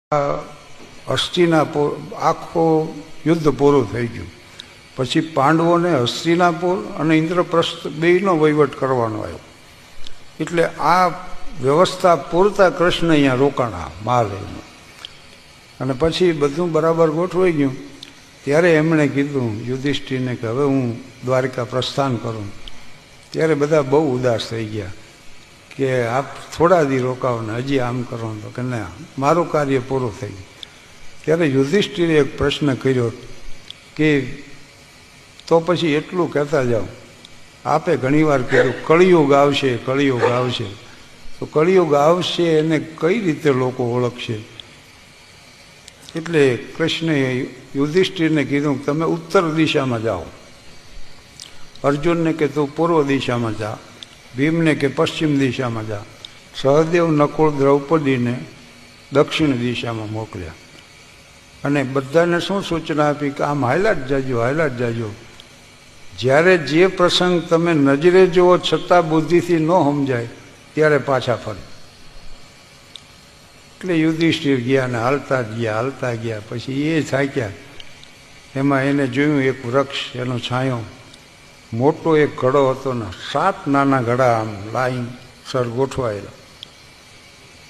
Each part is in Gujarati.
હસ્તિનાપુર આખો યુદ્ધ પૂરું થઈ ગયું. પછી પાંડવોને હસ્તિનાપુર અને ઇન્દ્રપ્રસ્થ બેયનો વહીવટ કરવાનો આવ્યો. એટલે આ વ્યવસ્થા પૂરતા કૃષ્ણ અહીંયા રોકાણા મહાલયમાં. અને પછી બધું બરાબર ગોઠવાઈ ગયું. ત્યારે એમણે કીધું યુધિષ્ઠિરને કે હવે હું દ્વારિકા પ્રસ્થાન કરું. ત્યારે બધા બહુ ઉદાસ થઈ ગયા કે આપ થોડા દી રોકાવો ને હજી આમ કરો તો કે ના, મારું કાર્ય પૂરું થઈ ગયું. ત્યારે યુધિષ્ઠિરે એક પ્રશ્ન કર્યો કે તો પછી એટલું કહેતા જાઓ, આપે ઘણીવાર કીધું કળિયુગ આવશે, કળિયુગ આવશે. તો કળિયુગ આવશે એને કઈ રીતે લોકો ઓળખશે? એટલે કૃષ્ણએ યુધિષ્ઠિરને કીધું તમે ઉત્તર દિશામાં જાઓ, અર્જુનને કે તું પૂર્વ દિશામાં જા, ભીમને કે પશ્ચિમ દિશામાં જા, સહદેવ નકુળ દ્રૌપદીને દક્ષિણ દિશામાં મોકલ્યા. અને બધાને શું સૂચના આપી કે આમ હાલ્યા જ જાજો, હાલ્યા જ જાજો. જ્યારે જે પ્રસંગ તમે નજરે જુઓ છતાં બુદ્ધિથી ન સમજાય ત્યારે પાછા ફરે. એટલે યુધિષ્ઠિર ગયા ને હાલતા ગયા, હાલતા ગયા. પછી એ થાક્યા. એમાં એને જોયું એક વૃક્ષ, એનો છાંયો, મોટો એક ઘડો હતો ને 7 નાના ઘડા આમ લાઈન સર ગોઠવાયેલા.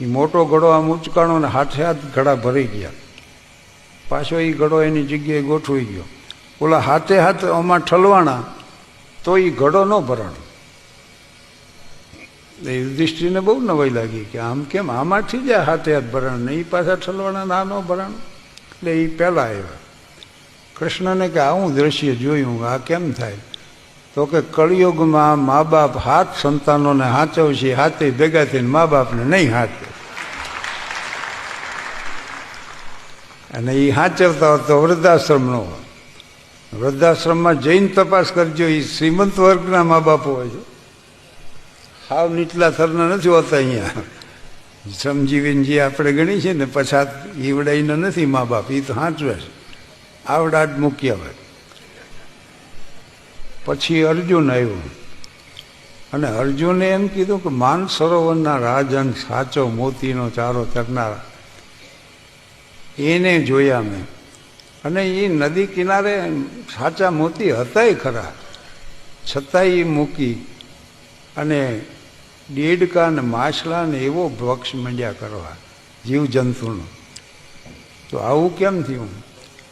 એ મોટો ઘડો આમ ઉંચકાણો ને હાથે હાથ ઘડા ભરાઈ ગયા. પાછો એ ઘડો એની જગ્યાએ ગોઠવાઈ ગયો. ઓલા હાથે હાથ આમાં ઠલવાણા તો એ ઘડો ન ભરાણો. યુધિષ્ઠિરને બહુ નવાઈ લાગી કે આમ કેમ, આમાંથી જ હાથે હાથ ભરાણ ને એ પાછા ઠલવાણા ના ન ભરાણ. એટલે એ પહેલાં આવ્યા. કૃષ્ણને કે આવું દ્રશ્ય જોયું, આ કેમ થાય? તો કે કળિયુગમાં મા બાપ હાથ સંતાનોને હાચવશે, હાથે ભેગા થઈને મા બાપને નહીં હાચવે. અને એ હાચવતા હોત તો વૃદ્ધાશ્રમ ન હોય. વૃદ્ધાશ્રમમાં જઈને તપાસ કરજો, એ શ્રીમંત વર્ગના મા બાપ હોય છે, સાવ નીચલા થરના નથી હોતા. અહીંયા શ્રમજીવીને જે આપણે ગણી છે ને પછાત ઈવડાઈના નથી મા બાપ, એ તો હાચવે છે, આવડા જ મૂક્યા હોય. પછી અર્જુન આવ્યો અને અર્જુને એમ કીધું કે માન સરોવરના રાજન સાચો મોતીનો ચારો ચરનારા એને જોયા મેં. અને એ નદી કિનારે સાચા મોતી હતાય ખરા, છતાંય એ મૂકી અને દેડકા ને માછલા ને એવો વૃક્ષ મંડ્યા કરવા જીવજંતુનો. તો આવું કેમ થયું?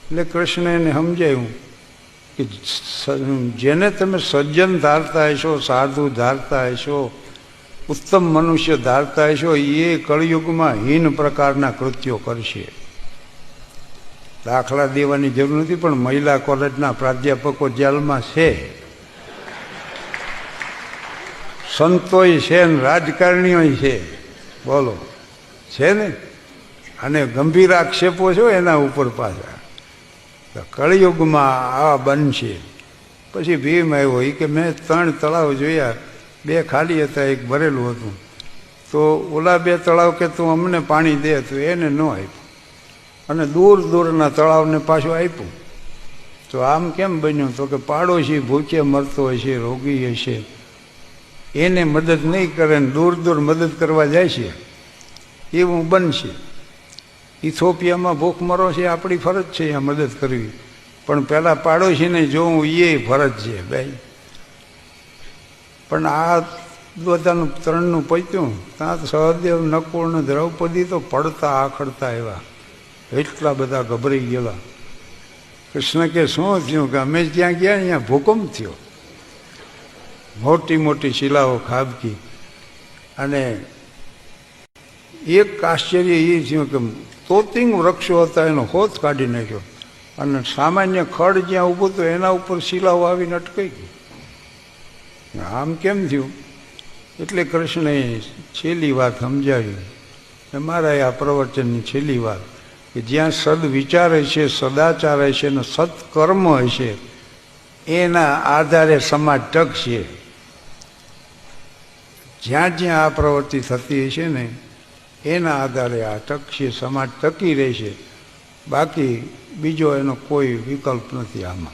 એટલે કૃષ્ણ એને સમજાયું કે જેને તમે સજ્જન ધારતા હશો, સાધુ ધારતા હશો, ઉત્તમ મનુષ્ય ધારતા હશો, એ કળિયુગમાં હીન પ્રકારના કૃત્યો કરશે. દાખલા દેવાની જરૂર નથી, પણ મહિલા કોલેજના પ્રાધ્યાપકો જેલમાં છે, સંતોય છે ને રાજકારણીઓય છે. બોલો, છે ને? અને ગંભીર આક્ષેપો છો એના ઉપર પાછા. કળિયુગમાં આવા બનશે. પછી ભીમ આવ્યો, એ કે મેં 3 તળાવ જોયા, 2 ખાલી હતા, 1 ભરેલું હતું. તો ઓલા 2 તળાવ કે તું અમને પાણી દે, તો એને ન આપ્યું. અને દૂર દૂરના તળાવને પાછું આપ્યું. તો આમ કેમ બન્યું? તો કે પાડોશી ભૂખે મરતો હશે, રોગી હશે, એને મદદ નહીં કરે ને દૂર દૂર મદદ કરવા જાય છે, એવું બનશે. ઇથોપિયામાં ભૂખમરો છે, આપણી ફરજ છે અહીંયા મદદ કરવી, પણ પહેલાં પાડોશીને જોવું એ ફરજ છે ભાઈ. પણ આ બધાનું 3નું પત્યું. ત્યાં સહદેવ નકુળ ને દ્રૌપદી તો પડતા આખડતા એવા, એટલા બધા ગભરાઈ ગયેલા. કૃષ્ણ કે શું થયું? કે અમે જ્યાં ગયા અહીંયા ભૂકંપ થયો, મોટી મોટી શિલાઓ ખાબકી. અને એક આશ્ચર્ય એ થયું કે તોતિંગ વૃક્ષો હતા એનો હોત કાઢી નાખ્યો, અને સામાન્ય ખડ જ્યાં ઊભું હતું એના ઉપર શિલાઓ આવીને અટકાઈ ગઈ. આમ કેમ થયું? એટલે કૃષ્ણએ છેલ્લી વાત સમજાવી. મારા આ પ્રવચનની છેલ્લી વાત કે જ્યાં સદવિચાર હશે, સદાચાર હશે ને સત્કર્મ હશે, એના આધારે સમાજ ટકશે. જ્યાં જ્યાં આ પ્રવૃત્તિ થતી હશે ને એના આધારે આ ટકશે, સમાજ ટકી રહેશે. બાકી બીજો એનો કોઈ વિકલ્પ નથી આમાં.